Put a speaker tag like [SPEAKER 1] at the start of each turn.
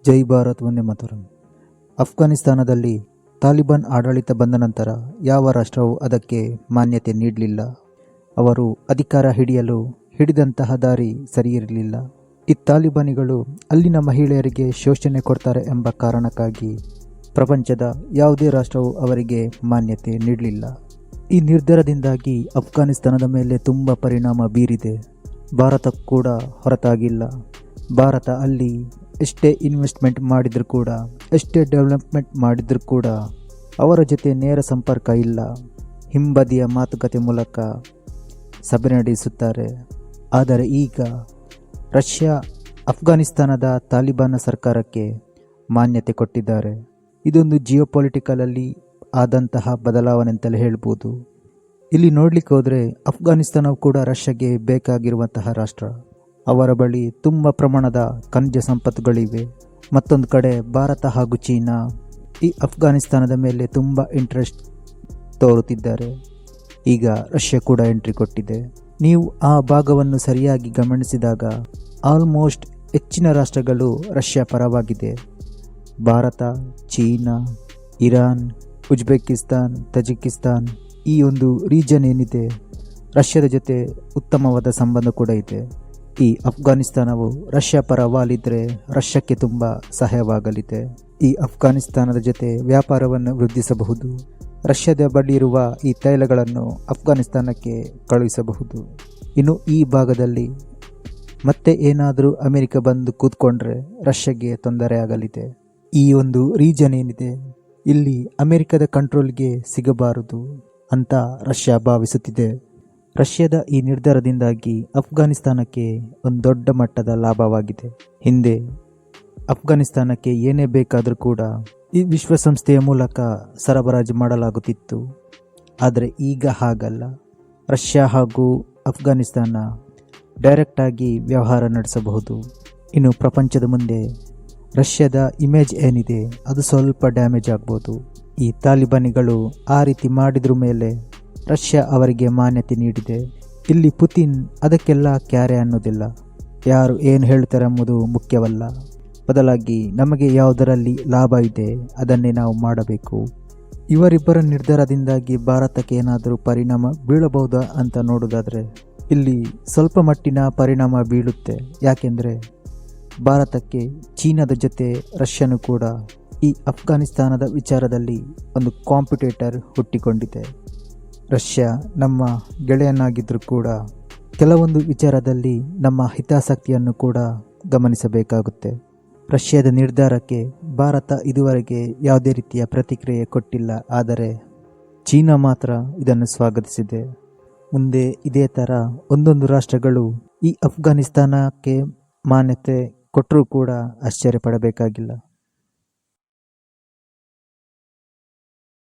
[SPEAKER 1] ಜೈ ಭಾರತ್ ವಂದೇ ಮಾತರಂ. ಅಫ್ಘಾನಿಸ್ತಾನದಲ್ಲಿ ತಾಲಿಬಾನ್ ಆಡಳಿತ ಬಂದ ನಂತರ ಯಾವ ರಾಷ್ಟ್ರವೂ ಅದಕ್ಕೆ ಮಾನ್ಯತೆ ನೀಡಲಿಲ್ಲ. ಅವರು ಅಧಿಕಾರ ಹಿಡಿದಂತಹ ದಾರಿ ಸರಿಯಿರಲಿಲ್ಲ. ಈ ತಾಲಿಬಾನಿಗಳು ಅಲ್ಲಿನ ಮಹಿಳೆಯರಿಗೆ ಶೋಷಣೆ ಕೊಡ್ತಾರೆ ಎಂಬ ಕಾರಣಕ್ಕಾಗಿ ಪ್ರಪಂಚದ ಯಾವುದೇ ರಾಷ್ಟ್ರವೂ ಅವರಿಗೆ ಮಾನ್ಯತೆ ನೀಡಲಿಲ್ಲ. ಈ ನಿರ್ಧಾರದಿಂದಾಗಿ ಅಫ್ಘಾನಿಸ್ತಾನದ ಮೇಲೆ ತುಂಬ ಪರಿಣಾಮ ಬೀರಿದೆ. ಭಾರತ ಕೂಡ ಹೊರತಾಗಿಲ್ಲ. ಭಾರತ ಅಲ್ಲಿ ಎಷ್ಟೇ ಇನ್ವೆಸ್ಟ್ಮೆಂಟ್ ಮಾಡಿದರೂ ಕೂಡ, ಎಷ್ಟೇ ಡೆವಲಪ್ಮೆಂಟ್ ಮಾಡಿದರೂ ಕೂಡ ಅವರ ಜೊತೆ ನೇರ ಸಂಪರ್ಕ ಇಲ್ಲ. ಹಿಂಬದಿಯ ಮಾತುಕತೆ ಮೂಲಕ ಸಭೆ ನಡೆಸುತ್ತಾರೆ. ಆದರೆ ಈಗ ರಷ್ಯಾ ಅಫ್ಘಾನಿಸ್ತಾನದ ತಾಲಿಬಾನ್ ಸರ್ಕಾರಕ್ಕೆ ಮಾನ್ಯತೆ ಕೊಟ್ಟಿದ್ದಾರೆ. ಇದೊಂದು ಜಿಯೋಪೊಲಿಟಿಕಲಲ್ಲಿ ಆದಂತಹ ಬದಲಾವಣೆ ಅಂತಲೇ ಹೇಳ್ಬೋದು. ಇಲ್ಲಿ ನೋಡ್ಲಿಕ್ಕೆ ಹೋದರೆ ಅಫ್ಘಾನಿಸ್ತಾನವು ಕೂಡ ರಷ್ಯಾಗೆ ಬೇಕಾಗಿರುವಂತಹ ರಾಷ್ಟ್ರ. ಅವರ ಬಳಿ ತುಂಬ ಪ್ರಮಾಣದ ಖನಿಜ ಸಂಪತ್ತುಗಳಿವೆ. ಮತ್ತೊಂದು ಕಡೆ ಭಾರತ ಹಾಗೂ ಚೀನಾ ಈ ಅಫ್ಘಾನಿಸ್ತಾನದ ಮೇಲೆ ತುಂಬ ಇಂಟ್ರೆಸ್ಟ್ ತೋರುತ್ತಿದ್ದಾರೆ. ಈಗ ರಷ್ಯಾ ಕೂಡ ಎಂಟ್ರಿ ಕೊಟ್ಟಿದೆ. ನೀವು ಆ ಭಾಗವನ್ನು ಸರಿಯಾಗಿ ಗಮನಿಸಿದಾಗ ಆಲ್ಮೋಸ್ಟ್ ಹೆಚ್ಚಿನ ರಾಷ್ಟ್ರಗಳು ರಷ್ಯಾ ಪರವಾಗಿದೆ. Bharat, China, Iran, Uzbekistan, Tajikistan ಈ ಒಂದು ರೀಜನ್ ಏನಿದೆ, ರಷ್ಯಾದ ಜೊತೆ ಉತ್ತಮವಾದ ಸಂಬಂಧ ಕೂಡ ಇದೆ. ಈ ಅಫ್ಘಾನಿಸ್ತಾನವು ರಷ್ಯಾ ಪರ ವಾಲಿದ್ರೆ ರಷ್ಯಾಕ್ಕೆ ತುಂಬ ಸಹಾಯವಾಗಲಿದೆ. ಈ ಅಫ್ಘಾನಿಸ್ತಾನದ ಜೊತೆ ವ್ಯಾಪಾರವನ್ನು ವೃದ್ಧಿಸಬಹುದು. ರಷ್ಯಾದ ಬಳಿ ಇರುವ ಈ ತೈಲಗಳನ್ನು ಅಫ್ಘಾನಿಸ್ತಾನಕ್ಕೆ ಕಳುಹಿಸಬಹುದು. ಇನ್ನು ಈ ಭಾಗದಲ್ಲಿ ಮತ್ತೆ ಏನಾದರೂ ಅಮೆರಿಕ ಬಂದು ಕೂತ್ಕೊಂಡ್ರೆ ರಷ್ಯಾಗೆ ತೊಂದರೆ ಆಗಲಿದೆ. ಈ ಒಂದು ರೀಜನ್ ಏನಿದೆ ಇಲ್ಲಿ ಅಮೆರಿಕದ ಕಂಟ್ರೋಲ್ಗೆ ಸಿಗಬಾರದು ಅಂತ ರಷ್ಯಾ ಭಾವಿಸುತ್ತಿದೆ. ರಷ್ಯಾದ ಈ ನಿರ್ಧಾರದಿಂದಾಗಿ ಅಫ್ಘಾನಿಸ್ತಾನಕ್ಕೆ ಒಂದು ದೊಡ್ಡ ಮಟ್ಟದ ಲಾಭವಾಗಿದೆ. ಹಿಂದೆ ಅಫ್ಘಾನಿಸ್ತಾನಕ್ಕೆ ಏನೇ ಬೇಕಾದರೂ ಕೂಡ ಈ ವಿಶ್ವಸಂಸ್ಥೆಯ ಮೂಲಕ ಸರಬರಾಜು ಮಾಡಲಾಗುತ್ತಿತ್ತು. ಆದರೆ ಈಗ ಹಾಗಲ್ಲ. ರಷ್ಯಾ ಹಾಗೂ ಅಫ್ಘಾನಿಸ್ತಾನ ಡೈರೆಕ್ಟಾಗಿ ವ್ಯವಹಾರ ನಡೆಸಬಹುದು. ಇನ್ನು ಪ್ರಪಂಚದ ಮುಂದೆ ರಷ್ಯಾದ ಇಮೇಜ್ ಏನಿದೆ ಅದು ಸ್ವಲ್ಪ ಡ್ಯಾಮೇಜ್ ಆಗ್ಬೋದು. ಈ ತಾಲಿಬಾನಿಗಳು ಆ ರೀತಿ ಮಾಡಿದ್ರ ಮೇಲೆ ರಷ್ಯಾ ಅವರಿಗೆ ಮಾನ್ಯತೆ ನೀಡಿದೆ. ಇಲ್ಲಿ ಪುತಿನ್ ಅದಕ್ಕೆಲ್ಲ ಕ್ಯಾರೆ ಅನ್ನೋದಿಲ್ಲ. ಯಾರು ಏನು ಹೇಳ್ತಾರೆ ಎಂಬುದು ಮುಖ್ಯವಲ್ಲ. ಬದಲಾಗಿ ನಮಗೆ ಯಾವುದರಲ್ಲಿ ಲಾಭ ಇದೆ ಅದನ್ನೇ ನಾವು ಮಾಡಬೇಕು. ಇವರಿಬ್ಬರ ನಿರ್ಧಾರದಿಂದಾಗಿ ಭಾರತಕ್ಕೆ ಏನಾದರೂ ಪರಿಣಾಮ ಬೀಳಬಹುದಾ ಅಂತ ನೋಡೋದಾದರೆ ಇಲ್ಲಿ ಸ್ವಲ್ಪ ಮಟ್ಟಿನ ಪರಿಣಾಮ ಬೀಳುತ್ತೆ. ಯಾಕೆಂದರೆ ಭಾರತಕ್ಕೆ ಚೀನಾದ ಜೊತೆ ರಷ್ಯಾನು ಕೂಡ ಈ ಅಫ್ಘಾನಿಸ್ತಾನದ ವಿಚಾರದಲ್ಲಿ ಒಂದು ಕಾಂಪಿಟೇಟರ್ ಹುಟ್ಟಿಕೊಂಡಿದೆ. ರಷ್ಯಾ ನಮ್ಮ ಗೆಳೆಯನಾಗಿದ್ದರೂ ಕೂಡ ಕೆಲವೊಂದು ವಿಚಾರದಲ್ಲಿ ನಮ್ಮ ಹಿತಾಸಕ್ತಿಯನ್ನು ಕೂಡ ಗಮನಿಸಬೇಕಾಗುತ್ತೆ. ರಷ್ಯಾದ ನಿರ್ಧಾರಕ್ಕೆ ಭಾರತ ಇದುವರೆಗೆ ಯಾವುದೇ ರೀತಿಯ ಪ್ರತಿಕ್ರಿಯೆ ಕೊಟ್ಟಿಲ್ಲ. ಆದರೆ ಚೀನಾ ಮಾತ್ರ ಇದನ್ನು ಸ್ವಾಗತಿಸಿದೆ. ಮುಂದೆ ಇದೇ ಥರ ಒಂದೊಂದು ರಾಷ್ಟ್ರಗಳು ಈ ಅಫ್ಘಾನಿಸ್ತಾನಕ್ಕೆ ಮಾನ್ಯತೆ ಕೊಟ್ಟರೂ ಕೂಡ ಆಶ್ಚರ್ಯ ಪಡಬೇಕಾಗಿಲ್ಲ.